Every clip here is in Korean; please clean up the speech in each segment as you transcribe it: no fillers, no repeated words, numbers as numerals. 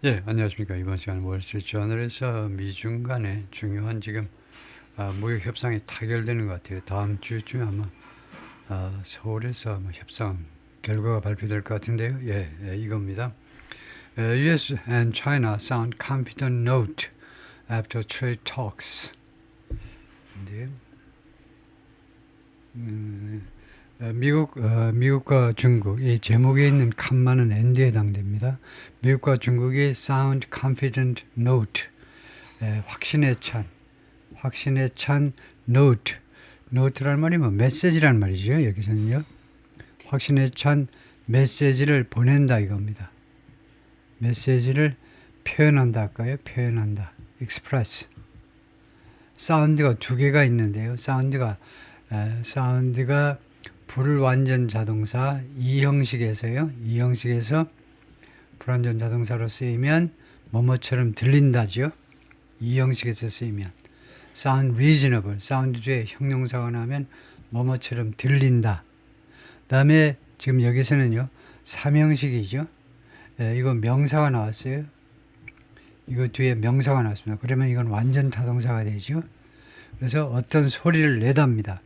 예, 안녕하십니까. 이번 시간 월스트리트저널에서 미중 간의 중요한 지금 무역 협상이 타결되는 것 같아요. 다음 주쯤에 아마 서울에서 아마 협상 결과가 발표될 것 같은데요. 이겁니다. U.S. and China sound confident note after trade talks. 네. 미국과 중국, 이 제목에 있는 칸만은 ND에 해당됩니다. 미국과 중국이 Sound Confident Note, 확신에 찬 Note, Note란 말이 뭐 메시지란 말이죠. 여기서는요. 확신에 찬 메시지를 보낸다 이겁니다. 메시지를 표현한다 할까요? 표현한다. Express. 사운드가 두 개가 있는데요. 사운드가 불완전 자동사 이 형식에서요. 이 형식에서 불완전 자동사로 쓰이면 뭐뭐처럼 들린다죠. 이 형식에서 쓰이면 sound reasonable, 사운드 뒤에 형용사가 나오면 뭐뭐처럼 들린다. 다음에 지금 여기서는요. 3형식이죠. 이거 명사가 나왔어요. 이거 뒤에 명사가 나왔습니다. 그러면 이건 완전 타동사가 되죠. 그래서 어떤 소리를 내답니다.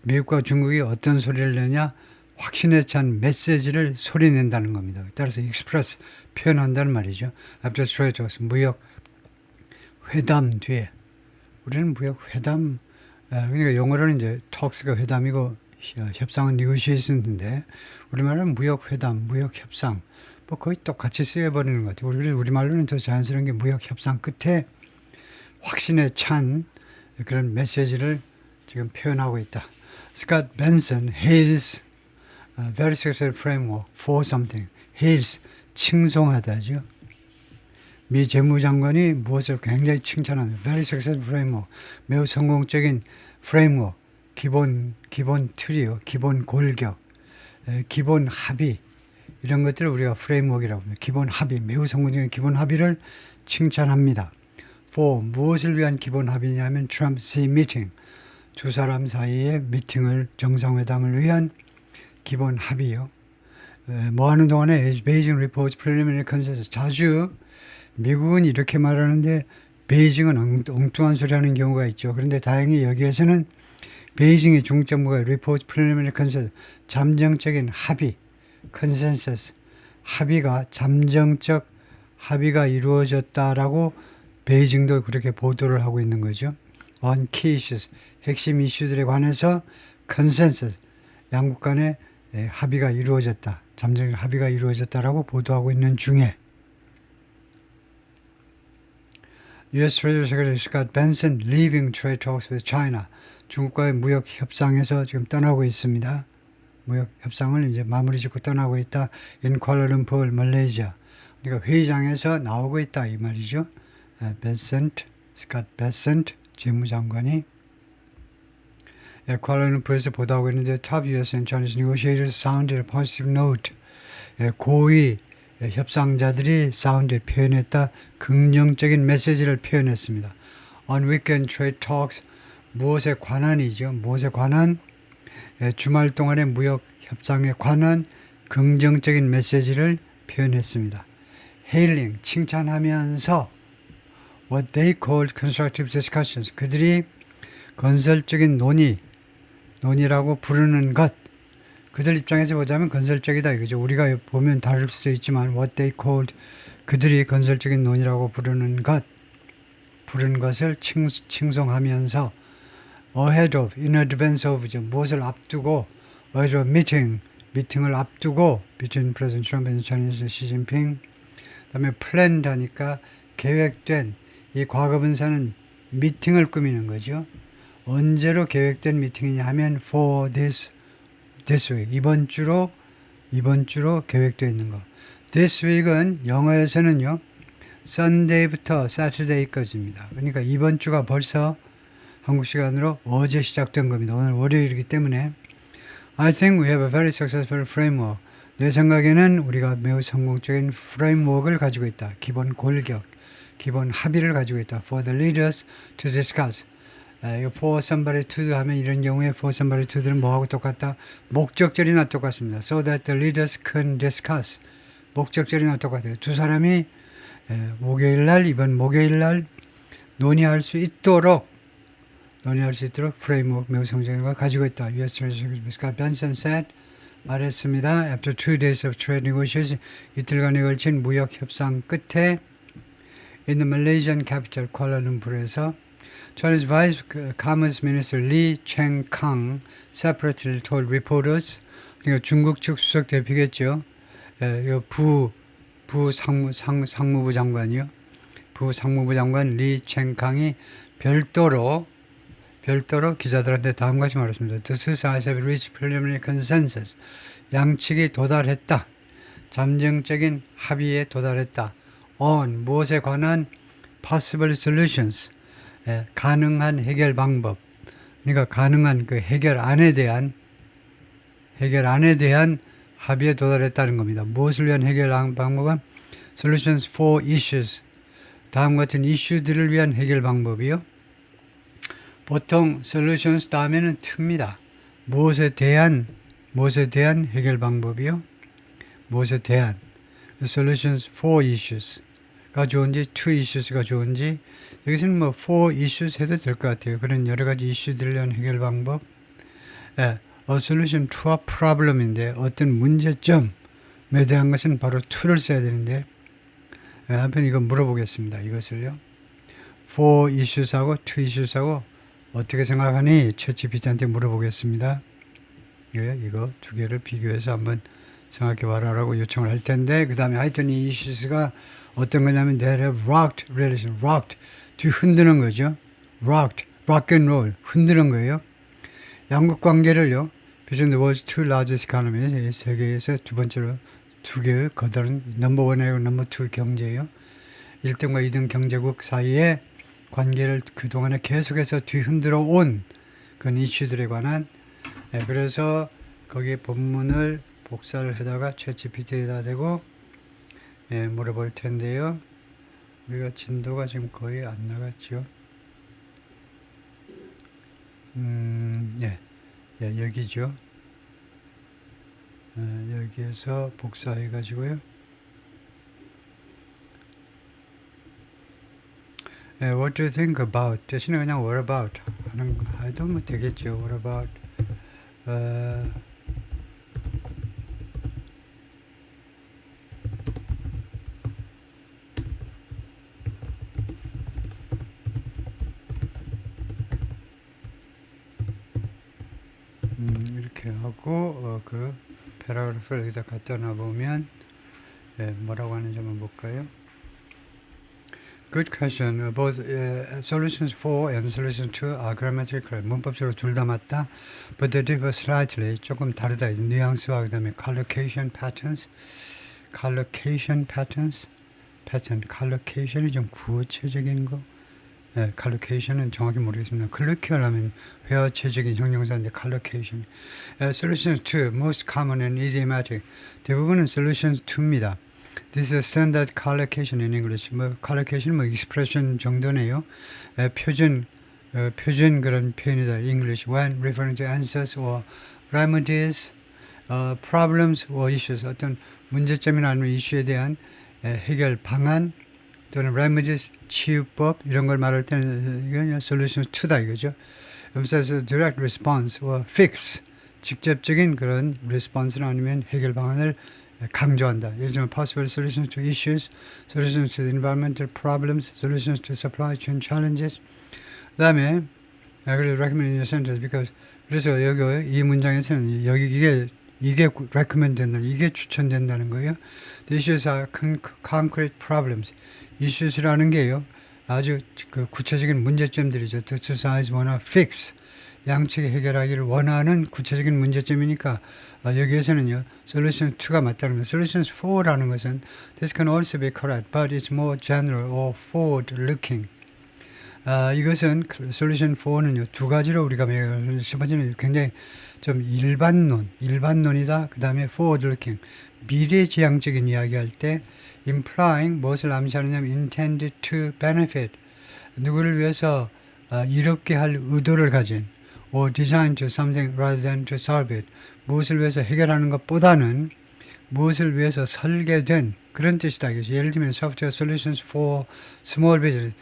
미국과 중국이 어떤 소리를 내냐? 확신에 찬 메시지를 소리낸다는 겁니다. 따라서 express 표현한다는 말이죠. After trade talks, 무역 회담 뒤에 우리는 무역 회담 그러니까 영어로는 이제 talks가 회담이고 협상은 negotiation인데 우리말로는 무역 회담, 무역 협상 뭐 거의 똑같이 쓰여버리는 것 같아요. 우리말로는 더 자연스러운 게 무역 협상 끝에 확신에 찬 그런 메시지를 지금 표현하고 있다. Scott Benson hails a very successful framework for something. hails, 칭송하다죠. 미 재무장관이 무엇을 굉장히 칭찬하는 very successful framework, 매우 성공적인 framework, 기본 틀이요, 기본 골격, 기본 합의 이런 것들을 우리가 framework이라고 합니다. 기본 합의, 매우 성공적인 기본 합의를 칭찬합니다. for 무엇을 위한 기본 합의냐면 Trump-Xi meeting, 두 사람 사이의 미팅을 정상회담을 위한 기본 합의요. 뭐 하는 동안에 Beijing reports preliminary consensus. 자주 미국은 이렇게 말하는데 베이징은 엉뚱한 소리 하는 경우가 있죠. 그런데 다행히 여기에서는 베이징의 중점부가 reports preliminary consensus, 잠정적인 합의, consensus, 잠정적 합의가 이루어졌다라고 베이징도 그렇게 보도를 하고 있는 거죠. On key issues, 핵심 이슈들에 관해서 consensus, 양국 간의 합의가 이루어졌다. 잠정 합의가 이루어졌다라고 보도하고 있는 중에 U.S. Treasury Secretary Scott Benson leaving trade talks with China. 중국과의 무역 협상에서 지금 떠나고 있습니다. 무역 협상을 이제 마무리 짓고 떠나고 있다. In Kuala Lumpur, 말레이시아. 그러니까 회의장에서 나오고 있다 이 말이죠. Scott Bessent 재무장관이 쿠알라룸푸르에서 보도하고 있는데 top U.S. and Chinese negotiators sounded a positive note. 고위 협상자들이 사운드 표현했다. 긍정적인 메시지를 표현했습니다. On weekend trade talks, 무엇에 관한이죠. 무엇에 관한 주말 동안의 무역 협상에 관한 긍정적인 메시지를 표현했습니다. Hailing, 칭찬하면서 what they called constructive discussions, 그들이 건설적인 논의라고 부르는 것, 그들 입장에서 보자면 건설적이다 이거죠. 우리가 보면 다를 수도 있지만 what they called, 그들이 건설적인 논의라고 부르는 것을 칭송하면서 ahead of, in advance of, 무엇을 앞두고, ahead of 미팅을 앞두고 between President Trump and Chinese Xi Jinping. 그다음에 planned 하니까 계획된, 이 과거분사는 미팅을 꾸미는 거죠. 언제로 계획된 미팅이냐 하면 for this week, 이번 주로 계획되어 있는 거. This week은 영어에서는요 Sunday부터 Saturday까지입니다. 그러니까 이번 주가 벌써 한국 시간으로 어제 시작된 겁니다. 오늘 월요일이기 때문에 I think we have a very successful framework. 내 생각에는 우리가 매우 성공적인 프레임워크를 가지고 있다. 기본 골격, 기본 합의를 가지고 있다. For the leaders to discuss. for somebody to 하면 이런 경우에 for somebody to들은 뭐하고 똑같다? 목적절이나 똑같습니다. So that the leaders can discuss. 목적절이나 똑같아요. 두 사람이 이번 목요일 날 논의할 수 있도록 프레임워크 매우 성장한 걸 가지고 있다. U.S. Treasury Secretary Benson said, 말했습니다. After 2 days of trade negotiations, 이틀간에 걸친 무역 협상 끝에 in the Malaysian capital Kuala Lumpur에서 Chinese Vice Commerce Minister Lee Cheng-kang separately told reporters, 그러니까 중국 측 수석 대표겠죠. 상무부 장관이요. 부상무부 장관 리 챙캉이 별도로 기자들한테 다음과 같이 말했습니다. The two sides have reached preliminary consensus. 양측이 도달했다. 잠정적인 합의에 도달했다. On 무엇에 관한 possible solutions. 가능한 해결 방법. 그러니까 가능한 그 해결안에 대한 합의에 도달했다는 겁니다. 무엇을 위한 해결 방법은 solutions for issues. 다음 같은 이슈들을 위한 해결 방법이요. 보통 solutions 다음에는 to입니다. 무엇에 대한 해결 방법이요. 무엇에 대한 solutions for issues가 좋은지 to issues가 좋은지 여기서는 뭐 for issues 해도 될 것 같아요. 그런 여러 가지 이슈들을 위한 해결 방법. a solution to a problem인데 어떤 문제점에 대한 것은 바로 to를 써야 되는데 한편 이거 물어보겠습니다. 이것을요. for issues하고 to issues하고 어떻게 생각하니? 챗GPT한테 물어보겠습니다. 이거 두 개를 비교해서 한번 생각해 봐라라고 요청을 할 텐데 그 다음에 하여튼 이 issues가 어떤 거냐면 they have rocked relation, rocked, 뒤 흔드는 거죠. rocked, rock and roll, 흔드는 거예요. 양국 관계를요. between the world's two largest economies, 세계에서 두 번째로 두 개의 거다른 넘버 원이고 넘버 투 경제예요. 1등과 2등 경제국 사이에 관계를 그동안에 계속해서 뒤흔들어 온 그런 이슈들에 관한 그래서 거기에 본문을 복사를 해다가 챗GPT에다 대고 물어볼 텐데요. 우리가 진도가 지금 거의 안 나갔죠. 여기죠. 여기에서 복사해 가지고요. What do you think about? 대신에 그냥 what about 하는 거 해도 뭐 되겠죠. What about? 이렇게 하고 그 패러그래프를 여기다 갖다 놔보면 뭐라고 하는지 한번 볼까요? Good question. Both solutions 4 and solution 2 are grammatically correct. 문법적으로 둘 다 맞다. But they differ slightly. 조금 다르다. 뉘앙스와 그 다음에 collocation patterns. collocation이 좀 구어체적인 거. collocation은 정확히 모르겠습니다. colloquial 하면 회화체적인 형용사인데 collocation. Solution 2, most common and idiomatic. 대부분은 solution 2입니다. This is a standard collocation in English. collocation expression 정도네요. 표준 그런 표현이다. English when referring to answers or remedies, problems or issues. 어떤 문제점이나 아니면 이슈에 대한 해결 방안 또는 remedies, 치유법 이런 걸 말할 때는 이건 solution 2다 이거죠. emphasize direct response or fix. 직접적인 그런 response나 아니면 해결 방안을 강조한다. 예를 들면 possible solutions to issues, solutions to environmental problems, solutions to supply chain challenges. 그 다음에 그래서 recommend in your sentence because 그래서 여기 이 문장에서는 여기 이게 recommend 된다. 이게 추천된다는 거예요. The issues are concrete problems. issues라는 게요. 아주 그 구체적인 문제점들이죠. The two sides wanna fix. 양측이 해결하기를 원하는 구체적인 문제점이니까 여기에서는요. solution 2가 맞다는 거예요. solution 4라는 것은 this can also be correct, but it's more general or forward-looking. 이것은 solution 4는요. 두 가지로 우리가 첫 번째는 굉장히 좀 일반론이다. 그 다음에 forward-looking, 미래지향적인 이야기할 때 implying 무엇을 암시하느냐면 intended to benefit, 누구를 위해서 이롭게 할 의도를 가진 or designed to something rather than to solve it, 무엇을 위해서 해결하는 것보다는 무엇을 위해서 설계된 그런 뜻이다. 예를 들면 Software Solutions for Small Business,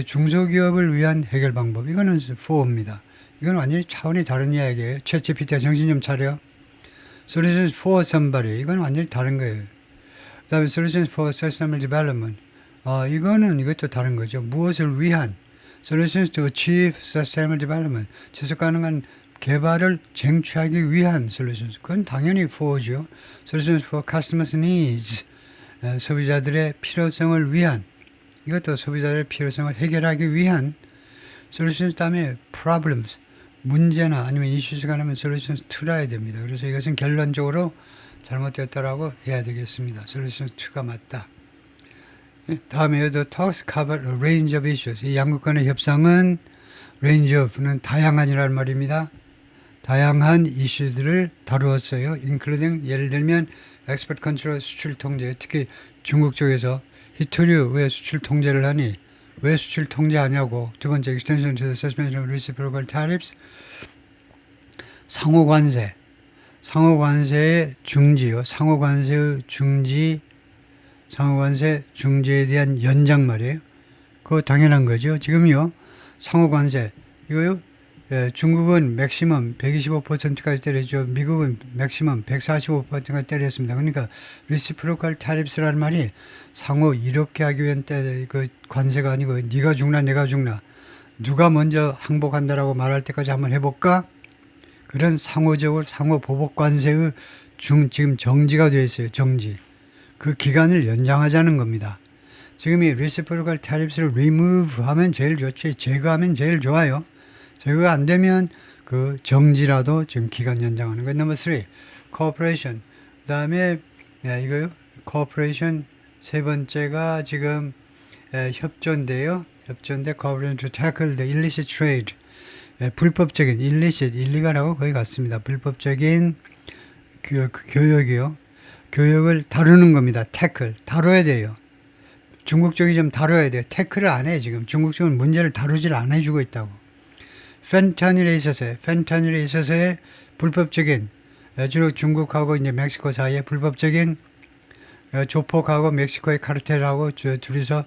중소기업을 위한 해결 방법. 이거는 for입니다. 이건 완전히 차원이 다른 이야기예요. 챗GPT가 정신 좀 차려. Solutions for somebody. 이건 완전히 다른 거예요. 그 다음에 Solutions for Sustainable Development. 이것도 다른 거죠. 무엇을 위한. Solutions to achieve Sustainable Development. 지속 가능한 개발을 쟁취하기 위한 Solutions. 그건 당연히 for죠. Solutions for Customers' Needs. 소비자들의 필요성을 위한. 이것도 소비자들의 필요성을 해결하기 위한 Solutions 다음에 Problems. 문제나 아니면 이슈가 나면 Solutions to라 해야 됩니다. 그래서 이것은 결론적으로 잘못됐다라고 해야 되겠습니다. Solutions to가 맞다. 다음에 The talks cover a range of issues. 이 양국 간의 협상은 range of는 다양한이라는 말입니다. 다양한 이슈들을 다루었어요. including 예를 들면 export control 수출 통제, 특히 중국 쪽에서 히토류 왜 수출 통제를 하니? 왜 수출 통제하냐고. 두 번째 extension to the suspension of reciprocal tariffs. 상호관세. 상호관세의 중지요. 상호관세의 중지. 상호관세 중지에 대한 연장 말이에요. 그거 당연한 거죠. 지금요. 상호관세. 이거요. 중국은 맥시멈 125%까지 때렸죠. 미국은 맥시멈 145%까지 때렸습니다. 그러니까 reciprocal tariffs라는 말이 상호 이롭게 하기 위한 그 관세가 아니고 네가 죽나 내가 죽나 누가 먼저 항복한다라고 말할 때까지 한번 해볼까? 그런 상호적으로 상호 보복 관세의 지금 정지가 되어 있어요. 정지. 그 기간을 연장하자는 겁니다. 지금 이 reciprocal tariffs를 remove 하면 제일 좋지. 제거하면 제일 좋아요. 제거가 안 되면 그 정지라도 지금 기간 연장하는 거예요. 넘버 3, cooperation. 그 다음에 이거요. cooperation 세 번째가 지금 협조인데요. 협조인데 cooperation to tackle the illicit trade. 불법적인 illicit, 일리갈하고 거의 같습니다. 불법적인 교역이요. 교역을 다루는 겁니다. tackle, 다뤄야 돼요. 중국 쪽이 좀 다뤄야 돼요. 태클을 안 해, 지금. 중국 쪽은 문제를 다루질 안 해주고 있다고. 펜타닐에 있어서의 불법적인, 주로 중국하고 이제 멕시코 사이에 불법적인 조폭하고 멕시코의 카르텔하고 둘이서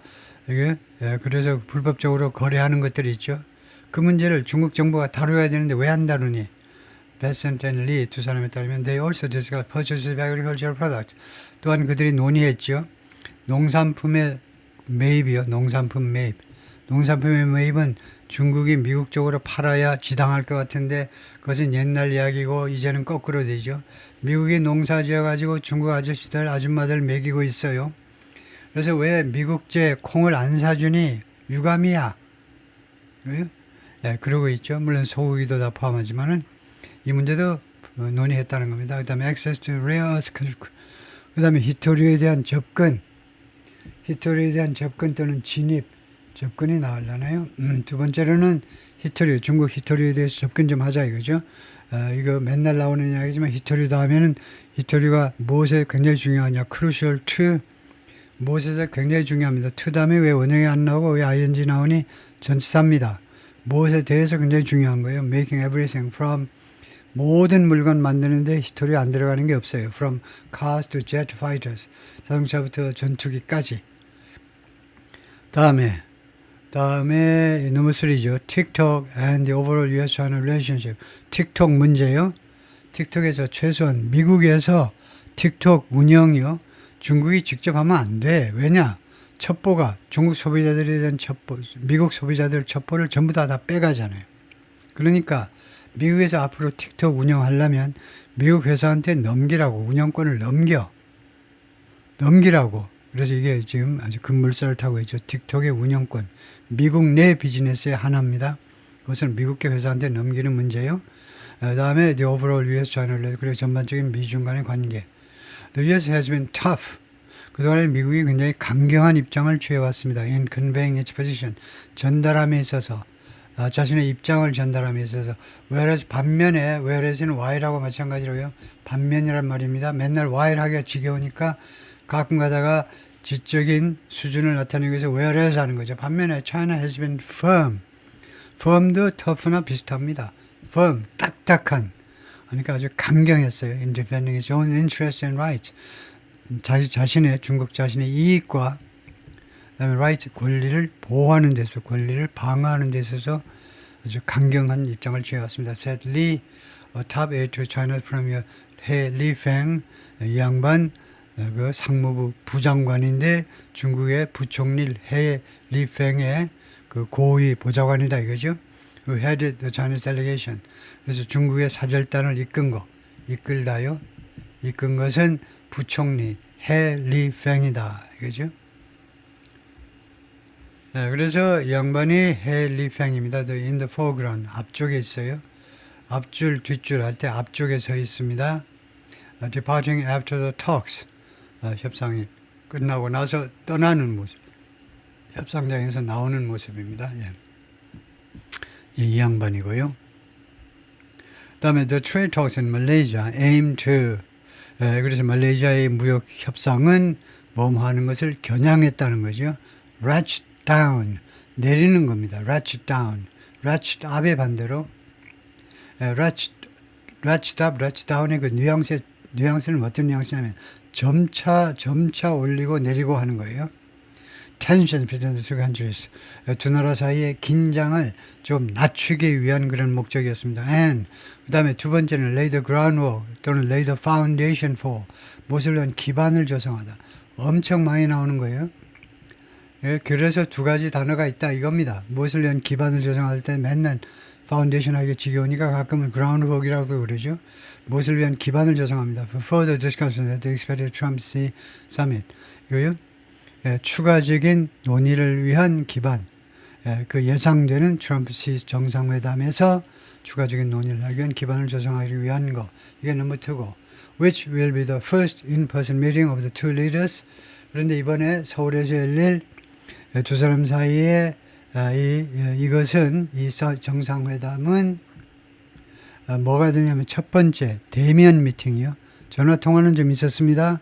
이게 그래서 불법적으로 거래하는 것들이 있죠. 그 문제를 중국 정부가 다뤄야 되는데 왜 안 다루니? 베센트 앤 리 두 사람에 따르면 they also discuss purchases of agricultural products. 또한 그들이 논의했죠. 농산품의 매입이요. 농산품 매입. 농산품의 매입은 중국이 미국 쪽으로 팔아야 지당할 것 같은데 그것은 옛날 이야기고 이제는 거꾸로 되죠. 미국이 농사 지어가지고 중국 아저씨들 아줌마들 먹이고 있어요. 그래서 왜 미국제 콩을 안 사주니? 유감이야. 네, 그러고 있죠. 물론 소고기도 다 포함하지만은 이 문제도 논의했다는 겁니다. 그 다음에 access to rare earth, 그 다음에 히토류에 대한 접근, 히토류에 대한 접근 또는 진입, 접근이 나오려나요? 두 번째로는 히토류, 중국 히토류에 대해서 접근 좀 하자 이거죠. 이거 맨날 나오는 이야기지만 히토류 다음에는 히토류가 무엇에 굉장히 중요하냐? crucial to, 무엇에서 굉장히 중요합니다. to 다음에 왜 원형이 안 나오고 왜 ing 나오니? 전치사입니다. 무엇에 대해서 굉장히 중요한 거예요. making everything from, 모든 물건 만드는데 히토류 안 들어가는 게 없어요. From cars to jet fighters. 자동차부터 전투기까지. 다음에 넘버 3죠. TikTok and the overall US-China relationship. 틱톡 문제요. 틱톡에서 최소한 미국에서 틱톡 운영이요. 중국이 직접 하면 안 돼. 왜냐? 첩보가 중국 소비자들에 대한 첩보, 미국 소비자들 첩보를 전부 다 빼가잖아요. 그러니까 미국에서 앞으로 틱톡 운영하려면 미국 회사한테 넘기라고, 운영권을 넘기라고. 그래서 이게 지금 아주 급물살을 타고 있죠. 틱톡의 운영권. 미국 내 비즈니스의 하나입니다. 그것은 미국계 회사한테 넘기는 문제예요. 다음에 the overall US-China relationship, 그리고 전반적인 미중 간의 관계. The US has been tough. 그동안에 미국이 굉장히 강경한 입장을 취해왔습니다. In conveying its position. 전달함에 있어서. 자신의 입장을 전달함에 있어서. whereas 반면에, whereas는 while하고 마찬가지로요. 반면이란 말입니다. 맨날 while 하기가 지겨우니까 가끔 가다가 지적인 수준을 나타내기 위해서 whereas 하는 거죠. 반면에 China has been firm. firm도 tough나 비슷합니다. firm, 딱딱한. 하니까 아주 강경했어요. In defending its own interests and rights. 중국 자신의 이익과 그다음에 rights, 권리를 보호하는 데서, 권리를 방어하는 데 있어서 아주 강경한 입장을 취해왔습니다. Said Li, a top aide to China Premier He Lifeng, 이 양반 그 상무부 부장관인데 중국의 부총리 해 리팽의 그 고위 보좌관이다 이거죠. Who headed the Chinese delegation. 그래서 중국의 사절단을 이끌다요. 이끈 것은 부총리 해 리팽이다 이거죠. 네, 그래서 이 양반이 해 리팽입니다. In the foreground, 앞쪽에 있어요. 앞줄, 뒷줄 할 때 앞쪽에 서 있습니다. Departing after the talks. 협상이 끝나고 나서 떠나는 모습. 협상장에서 나오는 모습입니다. 예. 이 양반이고요. 그 다음에 the trade talks in Malaysia aim to. 그래서 말레이시아의 무역 협상은 뭐하는 것을 겨냥했다는 거죠. ratchet down. 내리는 겁니다. ratchet down. ratchet up의 반대로. ratchet up, ratchet down의 그 뉘앙스는 어떤 뉘앙스냐면 점차 올리고 내리고 하는 거예요. Tension between the two countries. 두 나라 사이의 긴장을 좀 낮추기 위한 그런 목적이었습니다. And 그 다음에 두 번째는 lay the groundwork 또는 lay the foundation for. 무엇을 위한 기반을 조성하다. 엄청 많이 나오는 거예요. 그래서 두 가지 단어가 있다 이겁니다. 무엇을 위한 기반을 조성할 때 맨날 파운데이션 하기 지겨우니까 가끔은 groundwork이라고 그러죠. 무엇을 위한 기반을 조성합니다. For further discussion at the expected Trump-Xi summit. 이거요. 추가적인 논의를 위한 기반. 그 예상되는 트럼프-시 정상회담에서 추가적인 논의를 하기 위한 기반을 조성하기 위한 거. 이게 넘버 2고. Which will be the first in-person meeting of the two leaders. 그런데 이번에 서울에서 열릴 두 사람 사이에 이것은 이 정상회담은 뭐가 되냐면 첫 번째 대면 미팅이요. 전화 통화는 좀 있었습니다.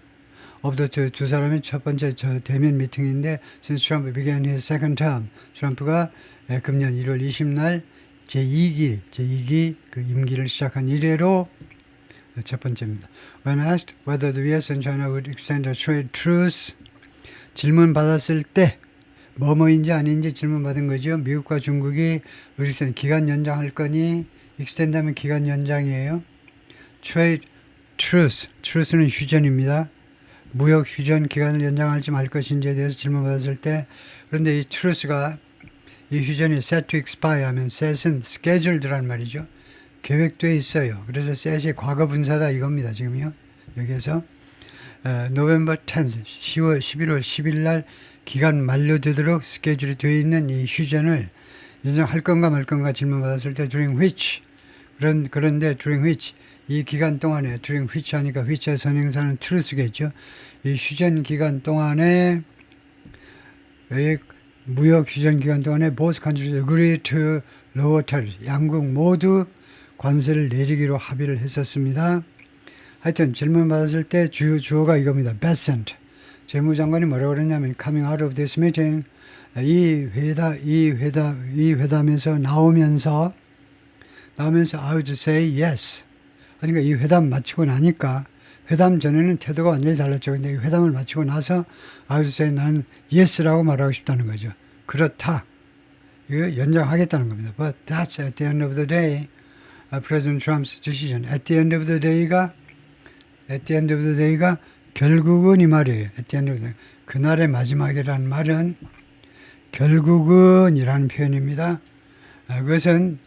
두 사람의 첫 번째 대면 미팅인데 since Trump began his second term, 트럼프가 금년 1월 20날 제2기 그 임기를 시작한 이래로 첫 번째입니다. When asked whether the U.S. and China would extend a trade truce, 질문 받았을 때 뭐뭐인지 아닌지 질문 받은 거죠. 미국과 중국이 우리선 기간 연장할 거니 extend하면 기간 연장이에요. Trade truce, truce는 휴전입니다. 무역 휴전 기간을 연장할지 말 것인지에 대해서 질문받았을 때 그런데 이 truce가 이 휴전이 set to expire 하면 set은 scheduled란 말이죠. 계획되어 있어요. 그래서 set이 과거 분사다 이겁니다. 지금요. 여기에서 November 10th, 11월 10일 날 기간 만료되도록 스케줄이 되어 있는 이 휴전을 연장할 건가 말 건가 질문받았을 때 during which 그런데 during which 이 기간 동안에 during which 하니까 which의 선행사는 truce겠죠. 이 휴전 기간 동안에 무역 휴전 기간 동안에 both countries agree to lower tariffs. 양국 모두 관세를 내리기로 합의를 했었습니다. 하여튼 질문 받았을 때 주어가 이겁니다. Besant. 재무장관이 뭐라고 그랬냐면 coming out of this meeting 이 회담에서 나오면서 I would say yes. 그러니까 이 회담 마치고 나니까 회담 전에는 태도가 완전히 달랐죠. 근데 이 회담을 마치고 나서 I would say 나는 yes라고 말하고 싶다는 거죠. 그렇다. 이거 연장하겠다는 겁니다. But that's at the end of the day, President Trump's decision. At the end of the day가 결국은 이 말이에요. At the end of the day. 그날의 마지막이라는 말은 결국은이라는 표현입니다. 그것은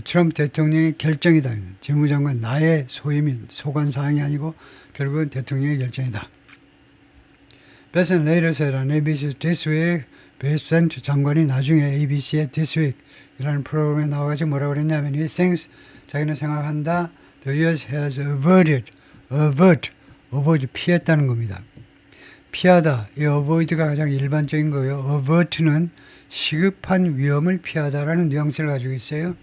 트럼프 대통령의 결정이다. 재무장관 나의 소관 사항이 아니고 결국은 대통령의 결정이다. Besant later said on ABC This Week, Besant 장관이 나중에 ABC의 This Week 이라는 프로그램에 나와가지고 뭐라고 그랬냐면 he thinks 자기는 생각한다. The U.S. has avert, 피했다는 겁니다. 피하다. 이 avoid가 가장 일반적인 거예요. avert는 시급한 위험을 피하다라는 뉘앙스를 가지고 있어요.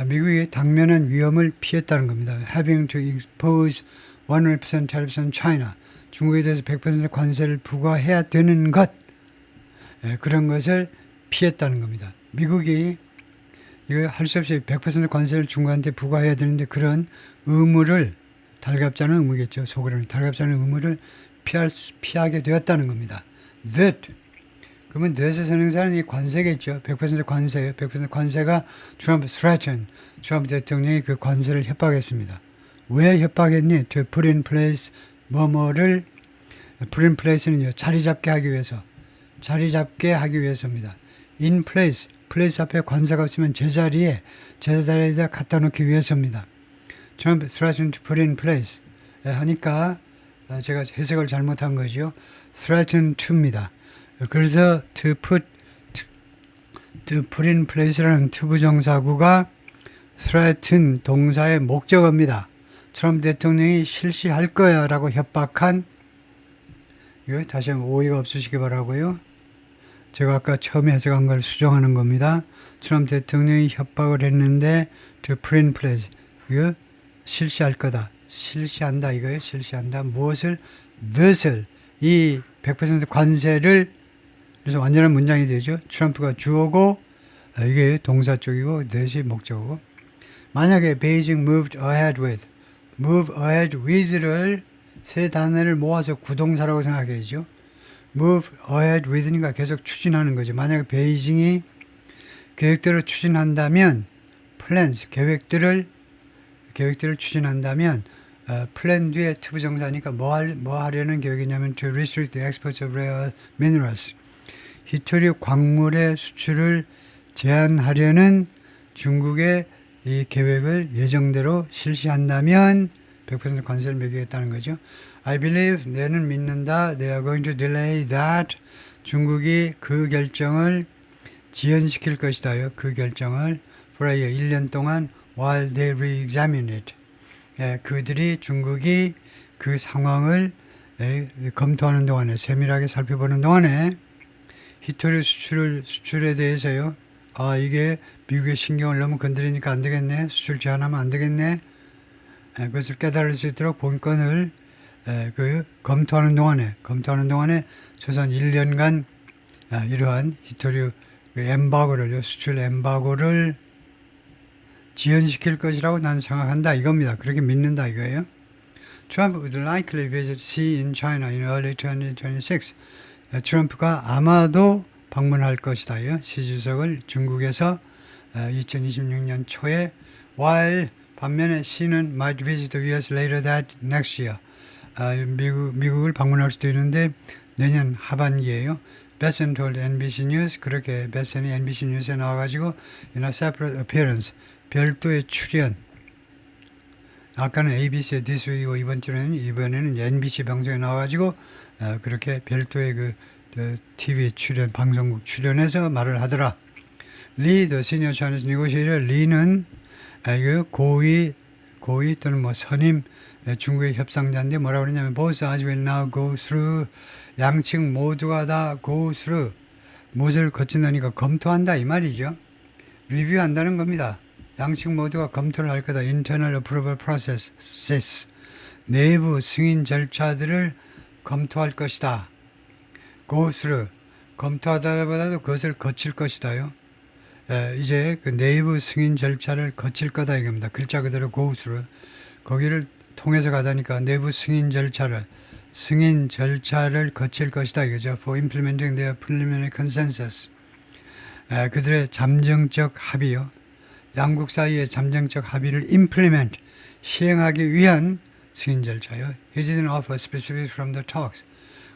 미국이 당면한 위험을 피했다는 겁니다. Having to impose 100% tariffs on China. 중국에 대해서 100% 관세를 부과해야 되는 것. 그런 것을 피했다는 겁니다. 미국이 이거 할 수 없이 100% 관세를 중국한테 부과해야 되는데 그런 의무를 달갑지 않은 의무겠죠. 속으로는 달갑지 않은 의무를 피하게 되었다는 겁니다. That 그러면 that의 선행사는 이 관세겠죠. 100% 관세예요. 100% 관세가 트럼프 threaten. 트럼프 대통령이 그 관세를 협박했습니다. 왜 협박했니? To put in place 뭐뭐를 put in place는요. 자리 잡게 하기 위해서입니다. in place, place 앞에 관세가 없으면 제자리에다 갖다 놓기 위해서입니다. Trump threatened to put in place 하니까 제가 해석을 잘못한 거죠. threaten to입니다. 그래서 to put in place라는 투부정사구가 threaten 동사의 목적어입니다. 트럼프 대통령이 실시할 거야 라고 협박한, 이거 다시 한번 오해가 없으시기 바라고요. 제가 아까 처음에 해석한 걸 수정하는 겁니다. 트럼프 대통령이 협박을 했는데 to put in place, 이거 실시할 거다. 실시한다 이거예요. 실시한다. 무엇을? that을, 이 100% 관세를, 그래서 완전한 문장이 되죠. 트럼프가 주어고, 이게 동사 쪽이고 that이 목적어고. 만약에 베이징 move ahead with를 세 단어를 모아서 구동사라고 생각해야죠. move ahead with니까 계속 추진하는 거죠. 만약에 베이징이 계획대로 추진한다면 plans, 계획들을 추진한다면 플랜 뒤에 투부정사니까 뭐 하려는 계획이냐면 to restrict the exports of rare minerals, 히토류 광물의 수출을 제한하려는 중국의 이 계획을 예정대로 실시한다면 100% 관세를 매기겠다는 거죠. I believe, 내는 믿는다. They are going to delay that. 중국이 그 결정을 지연시킬 것이다요. 그 결정을 for a year, 1년 동안 while they re-examine it. 그들이 중국이 그 상황을 검토하는 동안에, 세밀하게 살펴보는 동안에 히토류 수출에 대해서요. 이게 미국의 신경을 너무 건드리니까 안 되겠네. 수출 제한하면 안 되겠네. 그것을 깨달을 수 있도록 본건을 검토하는 동안에 최소한 1년간 이러한 히토류 엠바고를, 수출 엠바고를 지연시킬 것이라고 나는 생각한다 이겁니다. 그렇게 믿는다 이거예요. Trump would likely visit Xi in China in early 2026. 트럼프가 아마도 방문할 것이다요. 시 주석을 중국에서 2026년 초에, while 반면에 Xi는 might visit the US later that next year. 미국을 방문할 수도 있는데 내년 하반기에요. Besson told NBC News, 그렇게 베슨이 NBC 뉴스에 나와가지고 in a separate appearance, 별도의 출연. 아까는 ABC의 This Week이고 이번에는 NBC 방송에 나와가지고 그렇게 별도의 그 TV 출연, 방송국 출연해서 말을 하더라. 리, the senior Chinese negotiator, 리는 고위 또는 뭐 선임 중국의 협상자인데 뭐라고 그러냐면 both sides will now go through, 양측 모두가 다 go through, 무엇을 거친다니까 검토한다 이 말이죠. 리뷰한다는 겁니다. 양측 모두가 검토를 할 거다. internal approval processes, 내부 승인 절차들을 검토할 것이다. go through, 검토하다보다도 그것을 거칠 것이다요. 이제 그 내부 승인 절차를 거칠 거다 이겁니다. 글자 그대로 go through. 거기를 통해서 가다니까 내부 승인 절차를 거칠 것이다 이거죠. For implementing their preliminary consensus. 그들의 잠정적 합의요. 양국 사이의 잠정적 합의를 implement, 시행하기 위한 승인 절차요. He didn't offer specifics from the talks.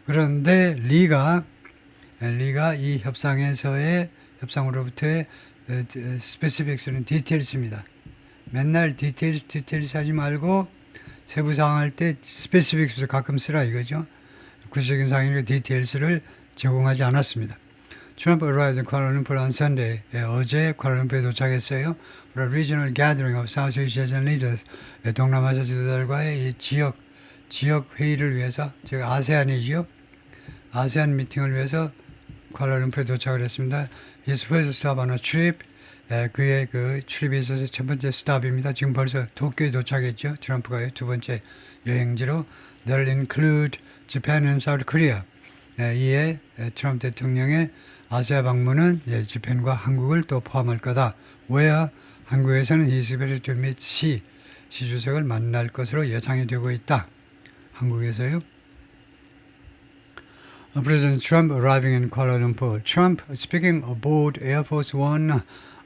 그런데 리가 이 협상으로부터의 specifics는 details입니다. 맨날 details 하지 말고 세부 사항 할 때 specifics를 가끔 쓰라 이거죠. 구체적인 사항이니까 details를 제공하지 않았습니다. Trump arrived in Kuala Lumpur on Sunday. 어제 쿠알라룸푸르에 도착했어요. For a regional gathering of Southeast Asian leaders. 동남아시아 지도자들과의 이 지역 회의를 위해서, 제가 아세안이지요. 아세안 미팅을 위해서 쿠알라룸푸르에 도착을 했습니다. His first stop on a trip. 그의 그 출입에 있어서 첫 번째 스탑입니다. 지금 벌써 도쿄에 도착했죠. 트럼프가 두 번째 여행지로. They'll include Japan and South Korea. 이에 트럼프 대통령의 아시아 방문은 재팬과 한국을 또 포함할 거다. 왜야? 한국에서는 he is expected to meet 시 주석을 만날 것으로 예상이 되고 있다. 한국에서요. President Trump arriving in Kuala Lumpur. Trump speaking aboard Air Force One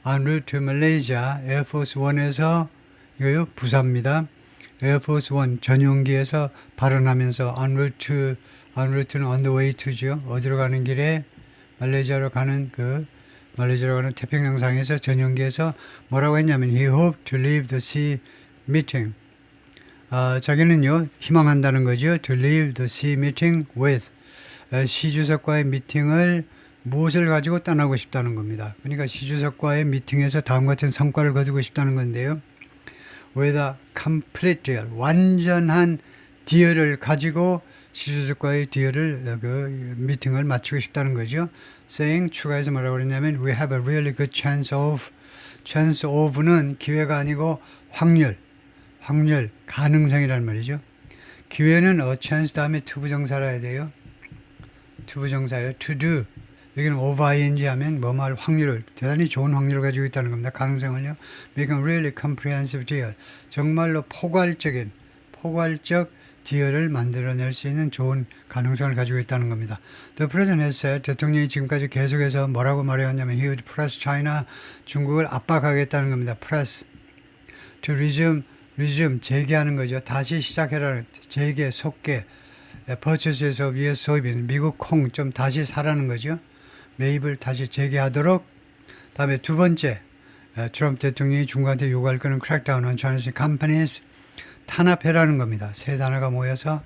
en route to Malaysia. Air Force One에서 이거요 부사입니다. Air Force One 전용기에서 발언하면서 en route는 on the way to죠. 어디로 가는 길에 말레이시아로 가는 태평양상에서 전용기에서 뭐라고 했냐면 he hoped to leave the sea meeting. 자기는요 희망한다는 거죠. To leave the sea meeting with 시 주석과의 미팅을 무엇을 가지고 떠나고 싶다는 겁니다. 그러니까 시 주석과의 미팅에서 다음 같은 성과를 거두고 싶다는 건데요. with a complete deal, 완전한 딜을 가지고 시 주석과의 미팅을 마치고 싶다는 거죠. saying 추가해서 뭐라고 그랬냐면 we have a really good chance of는 기회가 아니고 확률, 가능성이란 말이죠. 기회는 a chance 다음에 투부정사라 해야 돼요. 투부정사예요. to do. 여기는 over ing 하면 뭐뭐 할 확률을, 대단히 좋은 확률을 가지고 있다는 겁니다. 가능성을요. make a really comprehensive deal. 정말로 포괄적 딜을 만들어낼 수 있는 좋은 가능성을 가지고 있다는 겁니다. The president has said, 대통령이 지금까지 계속해서 뭐라고 말해왔냐면 he would press China, 중국을 압박하겠다는 겁니다. press. to resume, 재개하는 거죠. 다시 시작해라는, 속개. purchase에서 위에서 소입인 미국 콩 좀 다시 사라는 거죠. 매입을 다시 재개하도록. 다음에 두 번째, 트럼프 대통령이 중국한테 요구할 거는 crackdown on Chinese companies, 탄압해라는 겁니다. 세 단어가 모여서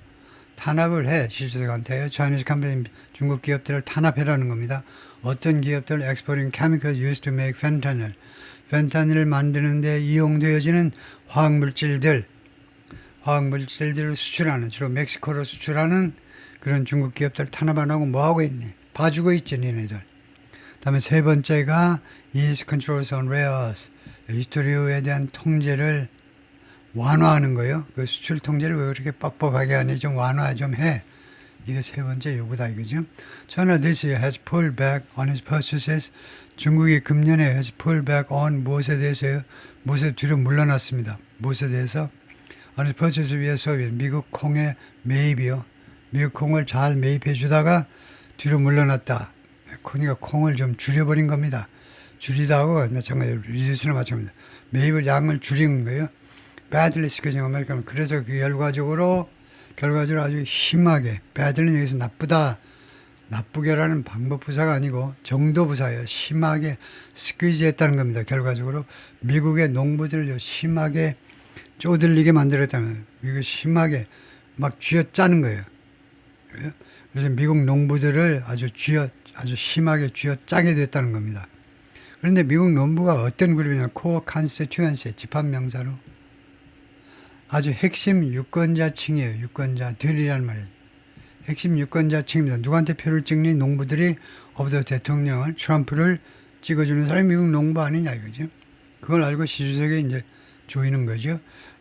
탄압을 해, 시주석한테요. Chinese company, 중국 기업들을 탄압해라는 겁니다. 어떤 기업들 exporting chemicals used to make fentanyl, 펜타닐을 만드는데 이용되어지는 화학물질들을 수출하는, 주로 멕시코로 수출하는 그런 중국 기업들 탄압 안 하고 뭐하고 있니? 봐주고 있지, 니네들. 다음에 세 번째가 East Controls on Rare Earth, 히스토리오에 대한 통제를 완화하는 거예요. 그 수출 통제를 왜 그렇게 뻑뻑하게 하니? 좀 완화 좀 해. 이게 세 번째 요구다 이거죠. China this year has pulled back on its purchases. 중국이 금년에 has pulled back on 무엇에 대해서요? 무엇에 뒤로 물러났습니다. 무엇에 대해서? on its purchases 위해서 미국 콩의 매입이요. 미국 콩을 잘 매입해 주다가 뒤로 물러났다. 그러니까 콩을 좀 줄여버린 겁니다. 줄이다고 마찬가지로 리듀스나 마찬가지입니다. 매입을 양을 줄인 거예요. badly squeezing American. 그래서 그 결과적으로 아주 심하게, badly는 여기서 나쁘게라는 방법 부사가 아니고 정도 부사예요. 심하게 스퀴즈 했다는 겁니다. 결과적으로 미국의 농부들을 심하게 쪼들리게 만들었다면, 미국 심하게 막 쥐어짜는 거예요. 그래서 미국 농부들을 아주 심하게 쥐어짜게 됐다는 겁니다. 그런데 미국 농부가 어떤 그룹이냐, 코어 컨스티튜언시, 집합명사로 아주 핵심 유권자층이에요. 유권자들이란 말이에요. 핵심 유권자층입니다. 누구한테 표를 찍니? 농부들이 오브더 대통령을, 트럼프를 찍어주는 사람이 미국 농부 아니냐 이거죠. 그걸 알고 시주석에 이제 조이는 거죠.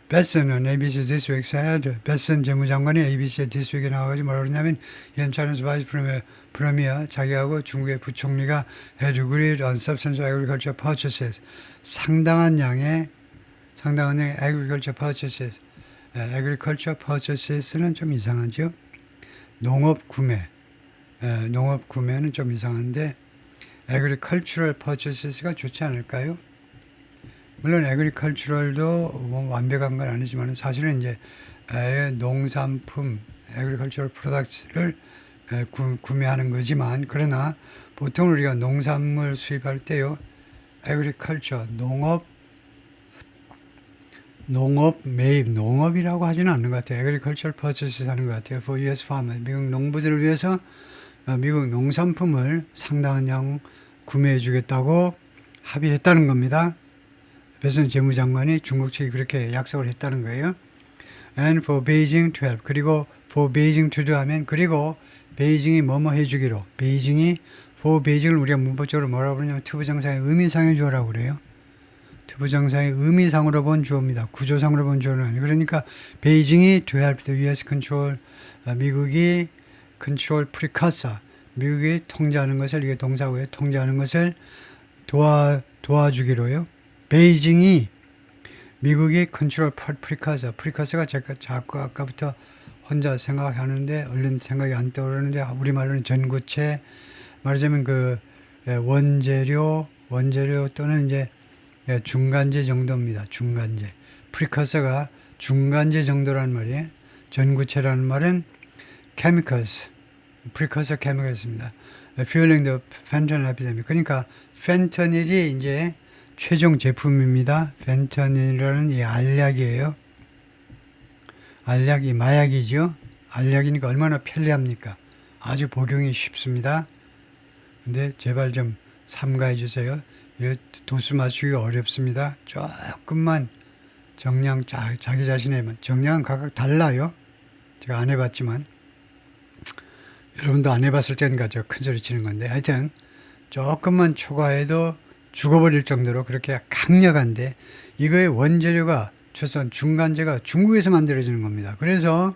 베슨은 ABC This Week said, 베슨 재무장관이 ABC의 This Week에 나와가지고 뭐라 그러냐면, China's Vice Premier, 자기하고 중국의 부총리가 had agreed on substantial agriculture purchases. 상당한 양의 agriculture purchases. agriculture purchases는 좀 이상하죠. 농업 구매는 좀 이상한데 agricultural purchases가 좋지 않을까요? 물론 agricultural도 뭐 완벽한 건 아니지만 사실은 이제 농산품 agricultural products를 구매하는 거지만, 그러나 보통 우리가 농산물 수입할 때요, agriculture, 매입, 농업이라고 하지는 않는 것 같아요. agricultural purchases 하는 것 같아요. for US farmers, 미국 농부들을 위해서 미국 농산품을 상당한 양 구매해 주겠다고 합의했다는 겁니다. 베슨 재무장관이 중국 측이 그렇게 약속을 했다는 거예요. And for Beijing to help. 그리고 for Beijing to do 하면, 그리고 베이징이 뭐뭐 해주기로. 베이징이 for Beijing을 우리가 문법적으로 뭐라고 그러냐면 투부정사의 의미상의 주어라고 그래요. 투부정사의 의미상으로 본 주어입니다. 구조상으로 본 주어는 아니에요. 그러니까 베이징이 to help the US control, 미국이 control precursor, 미국이 통제하는 것을, 이게 동사고요. 통제하는 것을 도와주기로요. 베이징이 미국이 컨트롤 프리커서가 자꾸 아까부터 혼자 생각하는데 얼른 생각이 안 떠오르는데 우리말로는 전구체, 말하자면 그 원재료 또는 이제 중간재 정도입니다. 중간재. 프리커서가 중간재 정도라는 말이에요. 전구체라는 말은 chemicals, precursor chemicals입니다. fueling the fentanyl epidemic. 그러니까 펜터닐이 이제 최종 제품입니다. 펜터닐이라는 이 알약이에요. 알약이 마약이죠. 알약이니까 얼마나 편리합니까? 아주 복용이 쉽습니다. 근데 제발 좀 삼가해 주세요. 이 도수 맞추기가 어렵습니다. 조금만 정량, 자기 자신의 정량은 각각 달라요. 제가 안 해봤지만 여러분도 안 해봤을 테니까 저 큰소리 치는 건데, 하여튼 조금만 초과해도 죽어버릴 정도로 그렇게 강력한데, 이거의 원재료가 최소한 중간재가 중국에서 만들어지는 겁니다. 그래서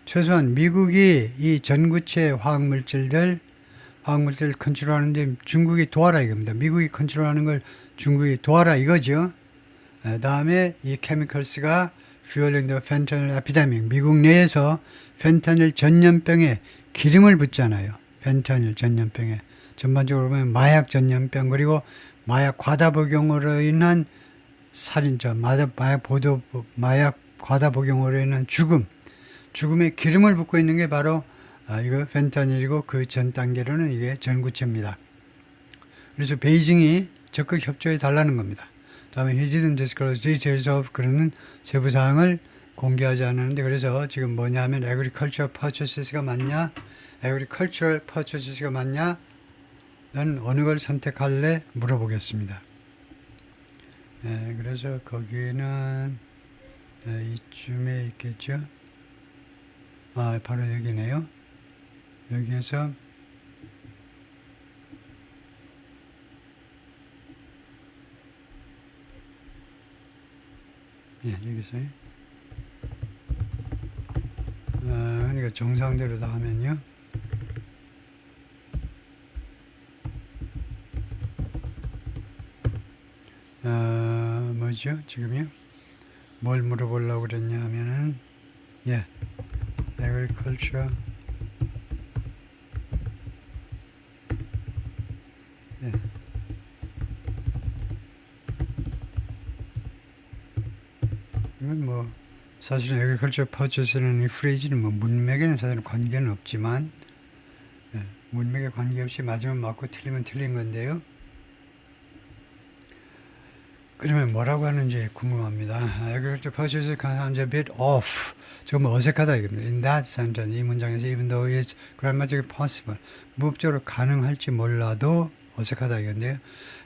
최소한 미국이 이 전구체 화학물질을 컨트롤하는데 중국이 도와라 이겁니다. 미국이 컨트롤하는 걸 중국이 도와라 이거죠. 다음에 이 케미컬스가 fueling the fentanyl epidemic. 미국 내에서 펜타닐 전염병에 기름을 붓잖아요. 펜타닐 전염병에. 전반적으로 보면 마약 전염병, 그리고 마약 과다 복용으로 인한 살인자, 마약 과다 복용으로 인한 죽음에 기름을 붓고 있는 게 바로 이거 펜타닐이고, 그 전 단계로는 이게 전구체입니다. 그래서 베이징이 적극 협조해 달라는 겁니다. 다음에 he didn't disclose details of, 그러는 세부 사항을 공개하지 않았는데, 그래서 지금 뭐냐면 agricultural purchases가 맞냐, agricultural purchases가 맞냐, 넌 어느 걸 선택할래 물어보겠습니다. 그래서 거기는 이쯤에 있겠죠. 바로 여기네요. 여기에서 여기서요. 그러니까 정상대로 다 하면요. 뭐죠? 지금요? 뭘 물어보려고 그랬냐 하면은, agriculture. 이건 뭐, 사실은 agriculture purchase라는 이 프레이즈는 뭐 문맥에는 사실은 관계는 없지만, 문맥에 관계없이 맞으면 맞고 틀리면 틀린 건데요. 그러면 뭐라고 하는지 궁금합니다. agriculture purchases can a bit off. 조금 어색하다 이겁니다. In that sentence, 이 문장에서 even though it's grammatically possible, 문법적으로 가능할지 몰라도 어색하다 이건데요.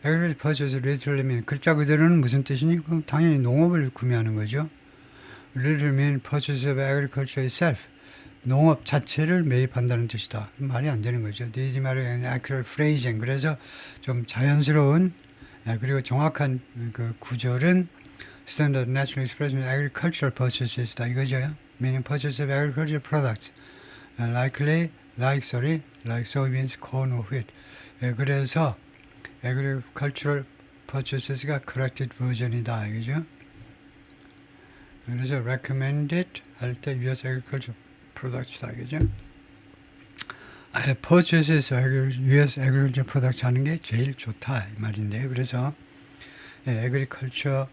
agriculture purchase literally 글자 그대로는 무슨 뜻이니? 그럼 당연히 농업을 구매하는 거죠. literally mean purchase of agriculture itself. 농업 자체를 매입한다는 뜻이다. 말이 안 되는 거죠. 이 말은 accurate phrasing. 그래서 좀 자연스러운 그리고 정확한 그 구절은 standard natural expression of agricultural purchases다 이거죠. meaning purchase of agricultural products, like soybeans, corn or wheat. 그래서 agricultural purchases가 corrected version이다 이거죠. 그래서 recommended 할 때 US agricultural products다 이거죠. purchas에서 US agricultural products 하는 게 제일 좋다 이 말인데요. 그래서 agriculture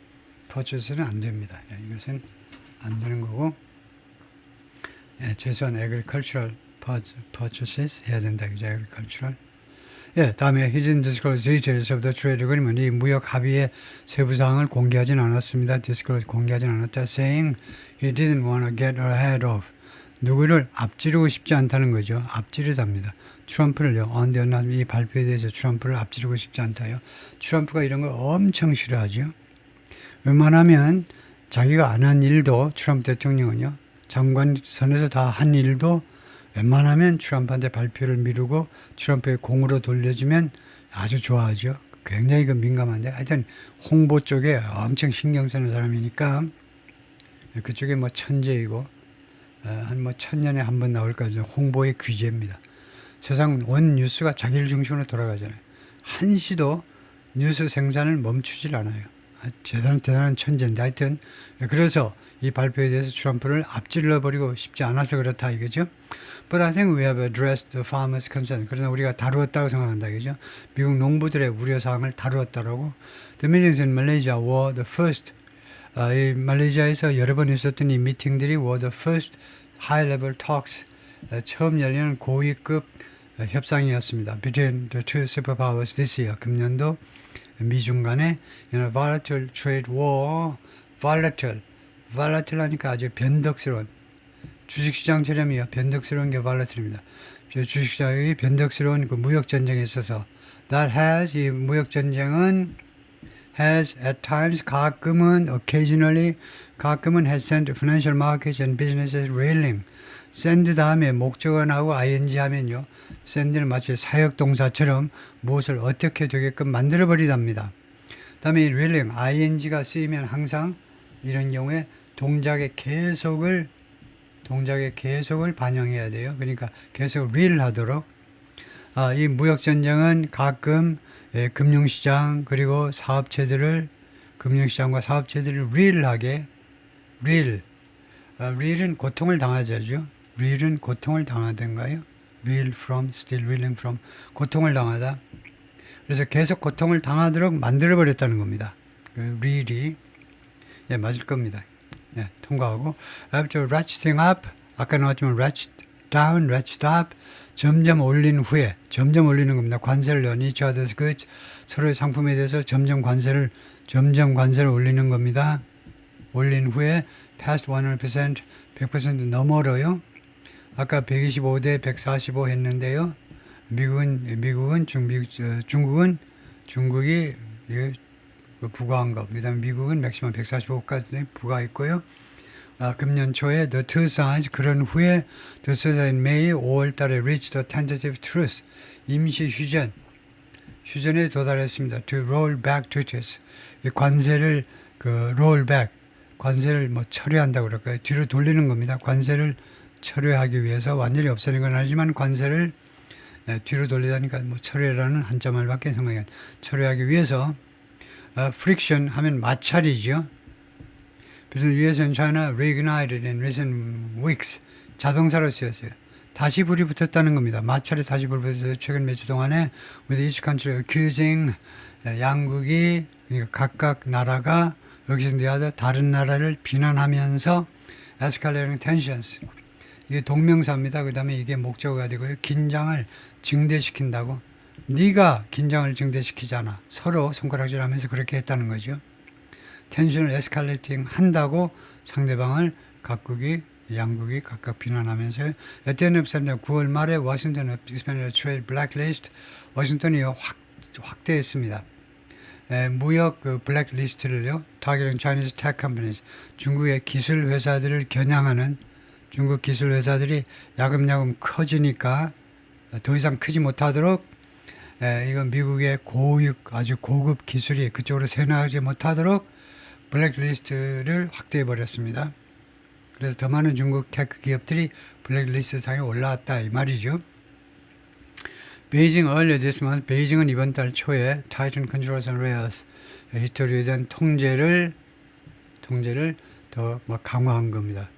purchase는 안 됩니다. 이것은 안 되는 거고, 최소한 agricultural purchases 해야 된다. 그죠? agricultural. 다음에 he didn't disclose details of the trade agreement. 이 무역 합의의 세부 사항을 공개하진 않았습니다. disclose 공개하진 않았다. saying he didn't want to get ahead of. 누구를 앞지르고 싶지 않다는 거죠. 앞지르답니다. 트럼프를요. 이 발표에 대해서 트럼프를 앞지르고 싶지 않다요. 트럼프가 이런 걸 엄청 싫어하죠. 웬만하면 자기가 안 한 일도, 트럼프 대통령은요, 장관선에서 다 한 일도 웬만하면 트럼프한테 발표를 미루고 트럼프의 공으로 돌려주면 아주 좋아하죠. 굉장히 민감한데, 하여튼 홍보 쪽에 엄청 신경 쓰는 사람이니까 그쪽에 뭐 천재이고, 한 1000년에 한 번 나올까 홍보의 귀재입니다. 세상 원 뉴스가 자기를 중심으로 돌아가잖아요. 한시도 뉴스 생산을 멈추질 않아요. 대단한 천재인데 하여튼 그래서 이 발표에 대해서 트럼프를 앞질러 버리고 싶지 않아서 그렇다 이거죠. But I think we have addressed the farmers' concern. 그러나 우리가 다루었다고 생각한다 이거죠. 미국 농부들의 우려사항을 다루었다라고. The meetings in Malaysia were the first. 이 말레이시아에서 여러 번 있었던 이 미팅들이 were the first high-level talks. 처음 열리는 고위급 협상이었습니다. Between the two superpowers this year. 금년도 미중 간의 in a volatile trade war. volatile 하니까 아주 변덕스러운 주식시장 저렴이요. 변덕스러운 게 volatile입니다. 주식시장이 변덕스러운 그 무역전쟁에 있어서 that has, 이 무역전쟁은 has at times, 가끔은 occasionally, 가끔은 has sent financial markets and businesses reeling. send 다음에 목적어 나오고 ing 하면요. send는 마치 사역동사처럼 무엇을 어떻게 되게끔 만들어버리답니다. 다음에 reeling, ing가 쓰이면 항상 이런 경우에 동작의 계속을 반영해야 돼요. 그러니까 계속 reel 하도록. 이 무역전쟁은 가끔 금융시장 그리고 금융시장과 사업체들을 reel하게, reel은 고통을 당하자죠. reel은 고통을 당하던가요? reel from, still reeling from, 고통을 당하다. 그래서 계속 고통을 당하도록 만들어버렸다는 겁니다. reel이 맞을 겁니다. 통과하고 after ratcheting up, 아까 나왔지만 ratchet down, ratchet up, 점점 올린 후에, 점점 올리는 겁니다. 관세를 on each other's goods, 서로의 상품에 대해서 점점 관세를 올리는 겁니다. 올린 후에 past 100%, 100% 넘어로요. 아까 125대 145 했는데요. 중국이 부과한 거. 그다음 미국은 맥시멈 145까지 부과했고요. 금년 초에 the two sides, 그런 후에 the two sides May 5월 달에 reach the tentative truce, 임시 휴전에 도달했습니다. to roll back duties, 관세를 roll back, 관세를 철회한다고 그럴까요? 뒤로 돌리는 겁니다. 관세를 철회하기 위해서 완전히 없애는 건 아니지만 관세를 뒤로 돌리다니까 철회라는 한자말밖에 생각이 안 나요. 철회하기 위해서 friction 하면 마찰이죠. Between US and China reignited in recent weeks. 자동사로 쓰였어요. 다시 불이 붙었다는 겁니다. 마찰에 다시 불이 붙어서 최근 몇 주 동안에 with each country accusing, 양국이, 그러니까 각각 나라가 여기서 다른 나라를 비난하면서 escalating tensions. 이게 동명사입니다. 그 다음에 이게 목적어가 되고요. 긴장을 증대시킨다고. 네가 긴장을 증대시키잖아. 서로 손가락질하면서 그렇게 했다는 거죠. 텐션을 에스컬레이팅 한다고 상대방을 양국이 각각 비난하면서 at the end of September, 9월 말에 워싱턴 expanded trade blacklist, 워싱턴이 확대했습니다. 무역 블랙리스트를요. targeting Chinese tech companies, 중국의 기술 회사들을 겨냥하는, 중국 기술 회사들이 야금야금 커지니까 더 이상 크지 못하도록, 이건 미국의 아주 고급 기술이 그쪽으로 새나가지 못하도록 블랙리스트를 확대해 버렸습니다. 그래서 더 많은 중국 테크 기업들이 블랙리스트 상에 올라왔다 이 말이죠. 베이징 earlier this month, 베이징은 이번 달 초에 Tighten Controls on Rares, 히스토리에 대한 통제를 더 강화한 겁니다.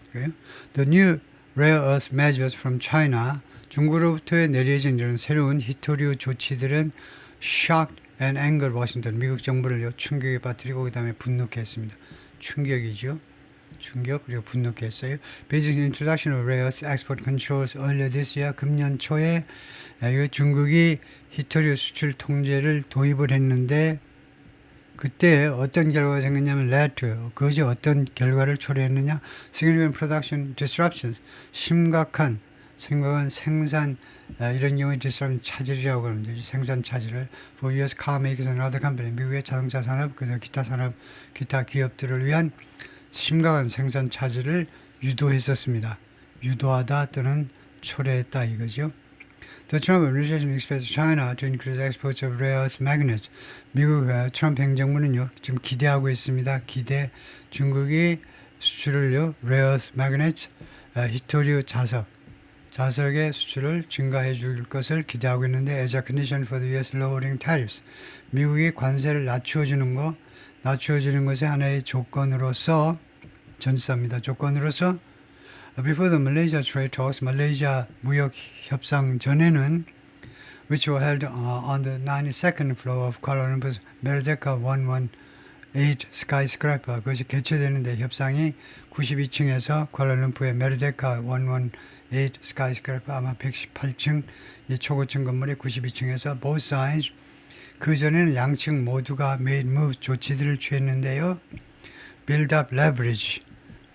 The new rare earth measures from China, 중국으로부터 내려진 이런 새로운 히토류 조치들은 shocked and angered Washington, 미국 정부를 충격에 빠뜨리고 그 다음에 분노케 했습니다. 충격 그리고 분노케 했어요. Beijing's introduction of rare earth export controls earlier this year, 금년 초에 중국이 히토류 수출 통제를 도입을 했는데 그때 어떤 결과가 생겼냐면 그것이 어떤 결과를 초래했느냐, significant production disruptions, 심각한 생산 이런 경우에 disruption 차질이라고 하는데 생산 차질을 for US car makers and other companies, 미국의 자동차 산업 그리고 기타 기업들을 위한 심각한 생산 차질을 유도했었습니다. 유도하다 또는 초래했다 이거죠. The Trump administration expects China to increase exports of rare earth magnets. 미국 트럼프 행정부는요 지금 기대하고 있습니다. 중국이 수출을요 rare earth magnets, 히토류 자석 자석의 수출을 증가해 줄 것을 기대하고 있는데 as a condition for the US lowering tariffs. 미국이 관세를 낮춰주는 것의 하나의 조건으로서 전치사입니다. 조건으로서 before the Malaysia trade talks, 말레이시아 무역 협상 전에는 which were held on the 92nd floor of Kuala Lumpur's Merdeka 118 skyscraper. 그것이 개최되는데 협상이 92층에서 쿠알라룸푸르의 메르데카 118 skyscraper 아마 118층 이 초고층 건물의 92층에서 both sides 그 전에는 양측 모두가 made moves 조치들을 취했는데요. build up leverage.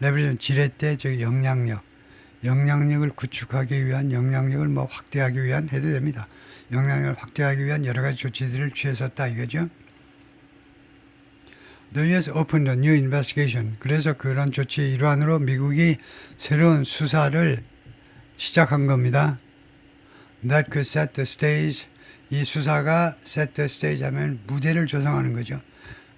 레버리지는 지렛대 즉 영향력을 구축하기 위한 영향력을 확대하기 위한 해도 됩니다. 영향력을 확대하기 위한 여러 가지 조치들을 취했었다 이거죠. The US opened a new investigation. 그래서 그런 조치의 일환으로 미국이 새로운 수사를 시작한 겁니다. That could set the stage. 이 수사가 set the stage 하면 무대를 조성하는 거죠.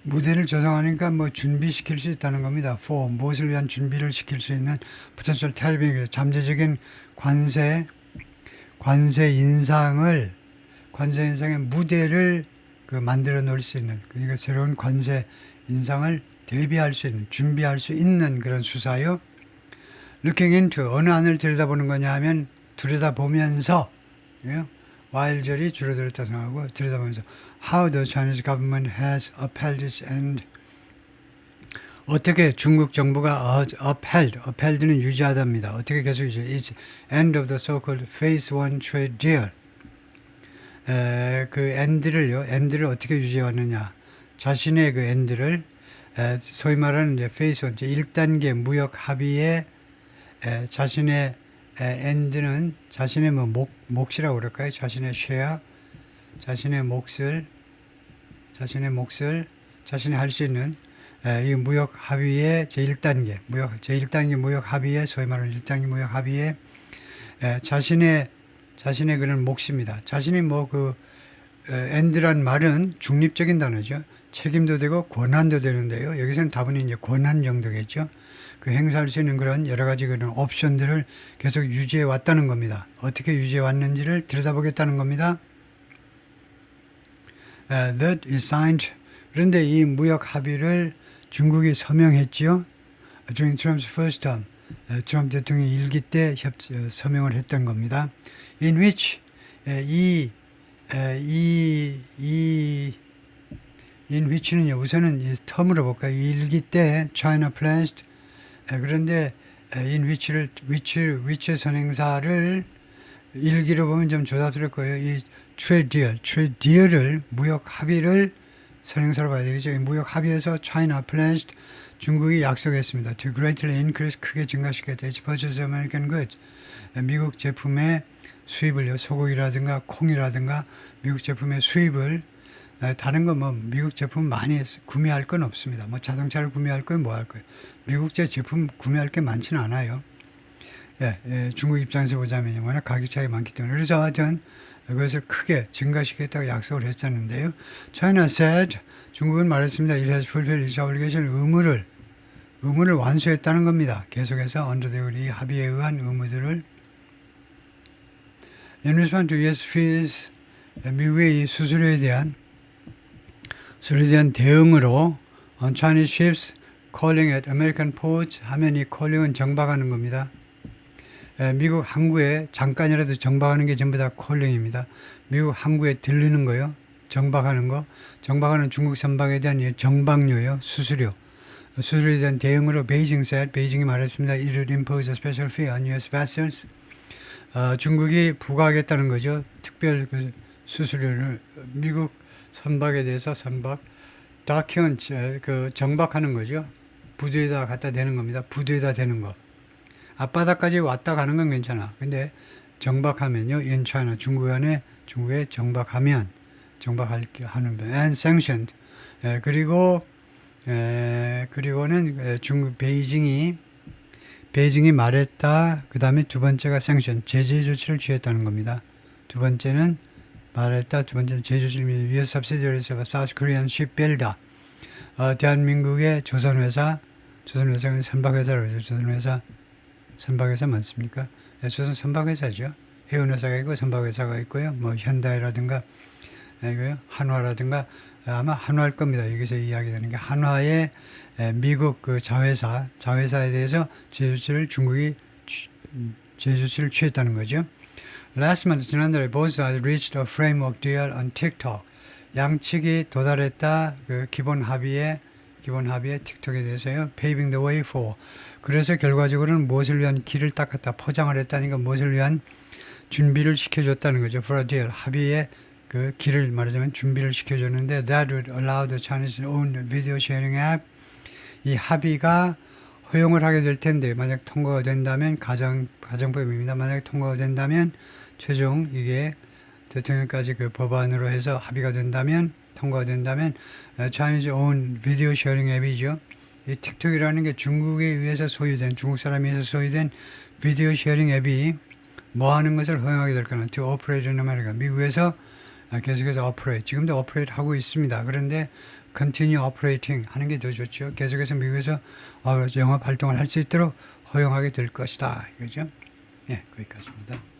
무대를 조성하니까 준비시킬 수 있다는 겁니다. For 무엇을 위한 준비를 시킬 수 있는 potential tariff 잠재적인 관세 인상의 무대를 만들어 놓을 수 있는 그러니까 새로운 관세 인상을 대비할 수 있는 준비할 수 있는 그런 수사요. Looking into 어느 안을 들여다보는 거냐 하면 들여다보면서 while절이 줄어들었다 생각하고 들여다보면서 how the Chinese government has upheld its end 어떻게 중국 정부가 upheld는 유지하답니다. 어떻게 계속 유지 its end of the so-called phase 1 trade deal 그 end를 어떻게 유지해왔느냐 자신의 그 end를 소위 말하는 이제 phase 1 1단계 무역 합의에 자신의 end는 자신의 몫이라고 그럴까요? 자신의 share, 자신의 몫을 자신이 할 수 있는 이 무역 합의의 제1단계 무역 합의에 소위 말하는 1단계 무역 합의에 자신의 그런 몫입니다. 자신이 end란 말은 중립적인 단어죠. 책임도 되고 권한도 되는데요. 여기서는 다분히 이제 권한 정도겠죠. 그 행사할 수 있는 그런 여러 가지 그런 옵션들을 계속 유지해 왔다는 겁니다. 어떻게 유지해 왔는지를 들여다보겠다는 겁니다. That is signed. 그런데 이 무역 합의를 중국이 서명했지요. During Trump's first term, 트럼프 대통령 일기 때 서명을 했던 겁니다. In which in which는요. 우선은 이 텀으로 볼까요? 일기 때 China pledged 그런데 in which의 선행사를 일기로 보면 좀 조잡스러울 거예요. 이 trade deal을 무역 합의를 선행사로 봐야 되겠죠. 이 무역 합의에서 China pledged 중국이 약속했습니다. To greatly increase 크게 증가시켰다. Its purchase of American goods 미국 제품의 수입을요. 소고기라든가 콩이라든가 미국 제품의 수입을 다른 거 미국 제품 많이 구매할 건 없습니다. 자동차를 구매할 건 뭐 할 거예요. 미국제 제품 구매할 게 많지는 않아요. 중국 입장에서 보자면 워낙 가격 차이 많기 때문에 그래서 하여튼 그것을 크게 증가시키겠다고 약속을 했었는데요. China said 중국은 말했습니다. It has fulfilled its obligation 의무를 완수했다는 겁니다. 계속해서 이 합의에 의한 의무들을 In response to US fees 미국의 이 수수료에 대한 대응으로 Chinese ships calling at American ports 하면 이 calling은 정박하는 겁니다. 미국 항구에 잠깐이라도 정박하는 게 전부 다 calling입니다. 미국 항구에 들르는 거요. 정박하는 중국 선박에 대한 정박료요. 수수료에 대한 대응으로 베이징이 말했습니다. It would impose a special fee on US vessels. 중국이 부과하겠다는 거죠. 특별 수수료를 미국 선박에 대해서 다킹은 정박하는 거죠. 부두에다 갖다 대는 겁니다. 부두에다 대는 거. 앞바다까지 왔다 가는 건 괜찮아. 근데 정박하면요. in China 중국에 정박하는 and sanctioned. 그리고는 중국 베이징이 말했다. 그 다음에 두 번째가 sanction 제재 조치를 취했다는 겁니다. 두 번째는 제재 조치를 US subsidiaries of a South Korean shipbuilder. 대한민국의 조선회사는 선박회사로 그러죠. 선박회사 맞습니까? 조선 선박회사죠. 해운회사가 있고 선박회사가 있고요. 뭐 현대라든가 이거요. 한화라든가 아마 한화일 겁니다. 여기서 이야기되는 게 한화의 미국 그 자회사에 대해서 제재 조치를 취했다는 거죠. Last month, 지난달에 both sides reached a framework deal on TikTok. 양측이 도달했다 그 기본 합의에 틱톡에 대해서요. Paving the way for. 그래서 결과적으로는 무엇을 위한 길을 닦았다, 포장을 했다니까 무엇을 위한 준비를 시켜줬다는 거죠. For a deal. 합의의 그 길을 말하자면 준비를 시켜줬는데 that would allow the Chinese own video sharing app. 이 합의가 허용을 하게 될 텐데 만약 통과가 된다면 가정법입니다. 만약 통과가 된다면 최종 이게 대통령까지 그 법안으로 해서 합의가 된다면 통과가 된다면 Chinese own video sharing 앱이죠. 이 틱톡이라는 게 중국에 의해서 소유된 중국 사람에 의해서 소유된 비디오 쉐어링 앱이 뭐 하는 것을 허용하게 될 거나 to operate in America. 미국에서 계속해서 operate. 지금도 operate 하고 있습니다. 그런데 continue operating 하는 게 더 좋죠. 계속해서 미국에서 영업 활동을 할 수 있도록 허용하게 될 것이다. 이거죠. 예, 거기까지입니다.